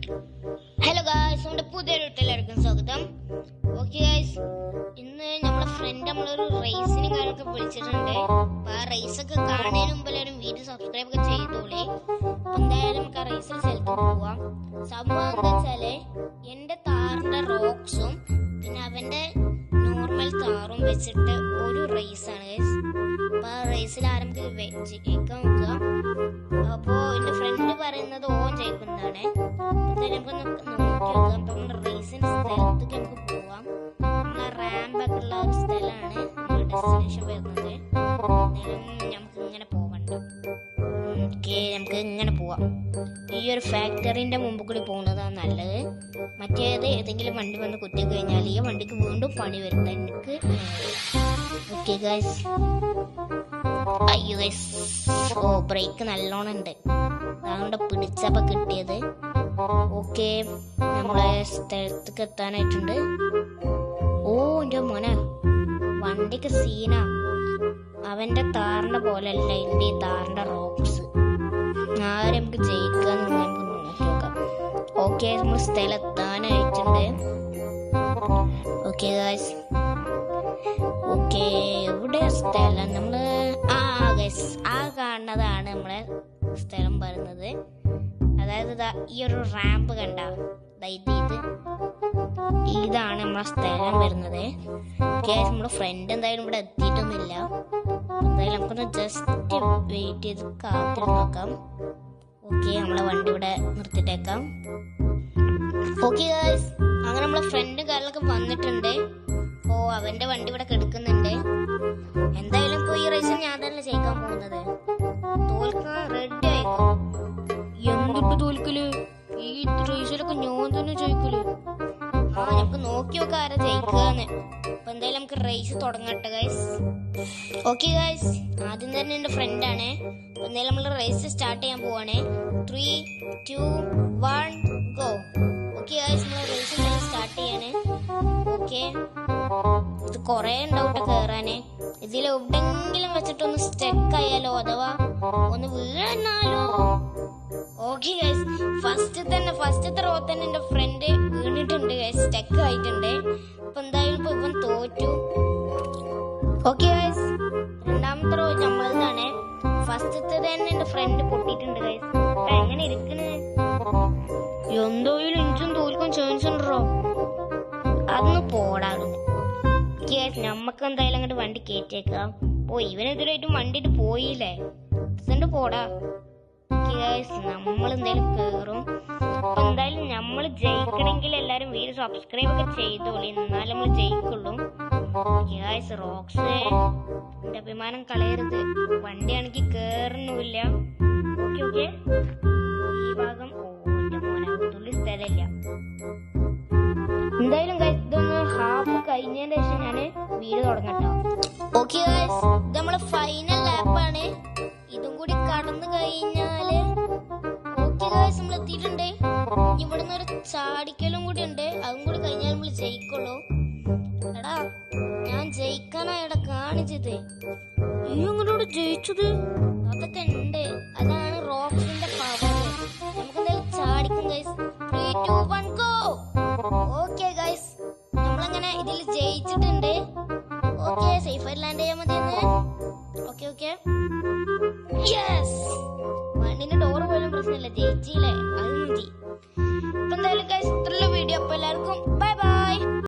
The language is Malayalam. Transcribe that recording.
ഹലോ ഗായ്സ്, നമ്മുടെ പുതിയൊരു എല്ലാവർക്കും സ്വാഗതം. ഓക്കെ ഗായ്സ്, ഇന്ന് നമ്മളെ ഫ്രണ്ട് നമ്മളൊരു റേസിനും കാര്യമൊക്കെ വിളിച്ചിട്ടുണ്ട്. അപ്പൊ ആ റേസൊക്കെ കാണുന്നതിന് മുമ്പ് എല്ലാവരും വീഡിയോ സബ്സ്ക്രൈബ് ഒക്കെ ചെയ്തോളേ. അപ്പൊ എന്തായാലും നമുക്ക് ആ റേസിൽ സ്ഥലത്ത് പോവാം. സംഭവം എന്താ വെച്ചാല്, എന്റെ താറിന്റെ റോക്സും പിന്നെ അവന്റെ നോർമൽ താറും വെച്ചിട്ട് ഒരു റേസാണ് ഗായ്സ്. അപ്പൊ ആ റേസിൽ ആരംഭിക്കാൻ നോക്കുക. അപ്പോ എന്റെ ഫ്രണ്ട് പറയുന്നത് ഓൻ ജയിക്കുന്നതാണ്. റേസിന്റെ സ്ഥലത്തേക്ക് നമുക്ക് പോവാം. നമ്മളെ റാമ്പൊക്കെ ഉള്ള ഒരു സ്ഥലമാണ് നമ്മുടെ ഡെസ്റ്റിനേഷൻ വരുന്നത്. നമുക്ക് ഇങ്ങനെ പോവണ്ട. ഓക്കെ, നമുക്ക് ഇങ്ങനെ പോവാം. ഈ ഒരു ഫാക്ടറിന്റെ മുമ്പ് കൂടി പോകുന്നതാണ് നല്ലത്. മറ്റേത് ഏതെങ്കിലും വണ്ടി വന്ന് കുത്തി കഴിഞ്ഞാൽ ഈ വണ്ടിക്ക് വീണ്ടും പണി വരുന്നത് എനിക്ക്. ഓക്കെ ഗൈസ്, അയ്യോ ഗൈസ്, ഓ ബ്രേക്ക് നല്ലോണം ഉണ്ട്, അതുകൊണ്ട് പിടിച്ചപ്പോ കിട്ടിയത്. ഓക്കെ, നമ്മളെ സ്ഥലത്തേക്ക് എത്താനായിട്ടുണ്ട്. ഓ എന്റെ മോനെ, വണ്ടിക്ക് സീനാ. അവന്റെ താറിന്റെ പോലെ അല്ല എന്റെ ഈ താറിന്റെ റോക്സ്. ആരും നമുക്ക് ജയിക്കാന്ന് നമുക്ക് നോക്കി നോക്കാം. ഓക്കെ, നമ്മൾ സ്ഥലം എത്താനായിട്ടുണ്ട്. ഓക്കെ ഗൈസ്, ഓക്കെ, എവിടെ സ്ഥലം? നമ്മള് ഗൈസ്, ആ കാണുന്നതാണ് നമ്മളെ സ്ഥലം പറയുന്നത്. അതായത് ഈ ഒരു റാമ്പ് കണ്ട, ഇതാണ് നമ്മളെ സ്ഥലം വരുന്നത്. നമ്മുടെ ഫ്രണ്ട് എന്തായാലും ഇവിടെ എത്തിയിട്ടൊന്നുമില്ല. എന്തായാലും നമുക്കൊന്ന് ജസ്റ്റ് വെയിറ്റ് ചെയ്ത് കാത്തിരുന്ന് നോക്കാം. ഓക്കെ, നമ്മളെ വണ്ടി ഇവിടെ നിർത്തിട്ടേക്കാം. ഓക്കെ ഗൈസ്, അങ്ങനെ നമ്മളെ ഫ്രണ്ടും കാര്യങ്ങളൊക്കെ വന്നിട്ടുണ്ട്. ഓ, അവന്റെ വണ്ടി ഇവിടെ കിടക്കുന്നുണ്ട്. എന്തായാലും ഇപ്പൊ ഈ റേസിൽ ഞാൻ തന്നെ ജയിക്കാൻ പോകുന്നത്. തോൽക്കാൻ റെഡി ആയിക്കോ. എന്തിട്ട് തോൽക്കല്? ഈ റേസിലൊക്കെ ഞാൻ തന്നെ ജയിക്കല്. നമുക്ക് നോക്കി നോക്കാം ആരാ ജയിക്കാന്ന്. അപ്പൊ എന്തായാലും നമുക്ക് റേസ് തുടങ്ങട്ടെ ഗൈസ്. ഓക്കെ ഗൈസ്, ആദ്യം തന്നെ എന്റെ ഫ്രണ്ടാണ്. എന്തായാലും നമ്മൾ റേസ് സ്റ്റാർട്ട് ചെയ്യാൻ പോവാണ്. 3, 2, 1 ഗോ. ഓക്കെ ഗൈസ്, നമ്മൾ റേസ് സ്റ്റാർട്ട് ചെയ്യാണ്. ഓക്കെ, ഇത് കൊറേ ഉണ്ടാവട്ടെ കേറാന്. ഇതിൽ എവിടെങ്കിലും വെച്ചിട്ടൊന്ന് സ്റ്റക്ക് ആയാലോ, അഥവാ ഒന്ന് വീണാലോ. ഓക്കെ ഗൈസ്, ഫസ്റ്റത്തെ റോ തന്നെ എന്റെ ഫ്രണ്ട് വീണിട്ടുണ്ട് ഗൈസ്, സ്റ്റക്ക് ആയിട്ടുണ്ട്. അപ്പൊ എന്തായാലും ഇപ്പൊ ഇവൻ തോറ്റു. ഓക്കെ ഗൈസ്, രണ്ടാമത്തെ റോ നമ്മളതാണ്. ഫസ്റ്റത്തെ തന്നെ എന്റെ ഫ്രണ്ട് പൊട്ടിയിട്ടുണ്ട് ഗൈസ്. അപ്പൊ എങ്ങനെ ഇരിക്കണ്? എന്തായാലും ഇഞ്ചും തോൽക്കാൻ ചാൻസ് ഉണ്ടോ? അതൊന്ന് പോടാകുന്നു. നമ്മക്ക് എന്തായാലും അങ്ങോട്ട് വണ്ടി കയറ്റിയേക്കാം. ഓ, ഇവനെതിരായിട്ടും വണ്ടിട്ട് പോയില്ലേ, എന്നിട്ട് പോടാ. നമ്മൾ എന്തായാലും കേറും. അപ്പൊ എന്തായാലും നമ്മൾ ജയിക്കണമെങ്കിൽ എല്ലാരും വീഡിയോ സബ്സ്ക്രൈബ് ഒക്കെ ചെയ്തോളി, എന്നാലും നമ്മൾ ജയിക്കുള്ളൂ. റോക്സ്, എന്റെ അഭിമാനം കളയരുത്. വണ്ടിയാണെങ്കിൽ കേറുന്നില്ല. ഓക്കെ ഓക്കെ, ഈ ഭാഗം എന്റെ മോനെ തുള്ളി സ്ഥലമില്ല. എന്തായാലും ഇതൊന്ന് ഹാഫ് കഴിഞ്ഞതിന് ശേഷം ഞാന് വീഡിയോ തുടങ്ങട്ടോ. ഓക്കെ ഗൈസ്, ഇത് നമ്മളെ ഫൈനൽ ലാപ്പാണ്. ഇതും കൂടി കടന്നു കഴിഞ്ഞാല് ഓക്കെ ഗൈസ്, നമ്മൾ എത്തിയിട്ടുണ്ട്. ഇവിടുന്ന് ഒരു ചാടിക്കലും കൂടി ഉണ്ട്, അതും കൂടി കഴിഞ്ഞാൽ നമ്മൾ ജയിക്കുള്ളൂ. എടാ, ഞാൻ ജയിക്കാനായിടാ കാണിച്ചത്. ഈ അങ്ങോട്ട് ജയിച്ചത് അതൊക്കെ ഉണ്ട്. അതാണ് റോക്സിന്റെ പവർ. നമുക്ക് എന്തായാലും ചാടിക്കും ഗൈസ്. 3, 2, 1 ഗോ. ഓക്കെ ഗൈസ്, നമ്മളങ്ങനെ ഇതിൽ ജയിച്ചിട്ടുണ്ട്. ഓക്കെ, സേഫ് ആയിട്ട് ലാൻഡ് ചെയ്യാൻ മതി.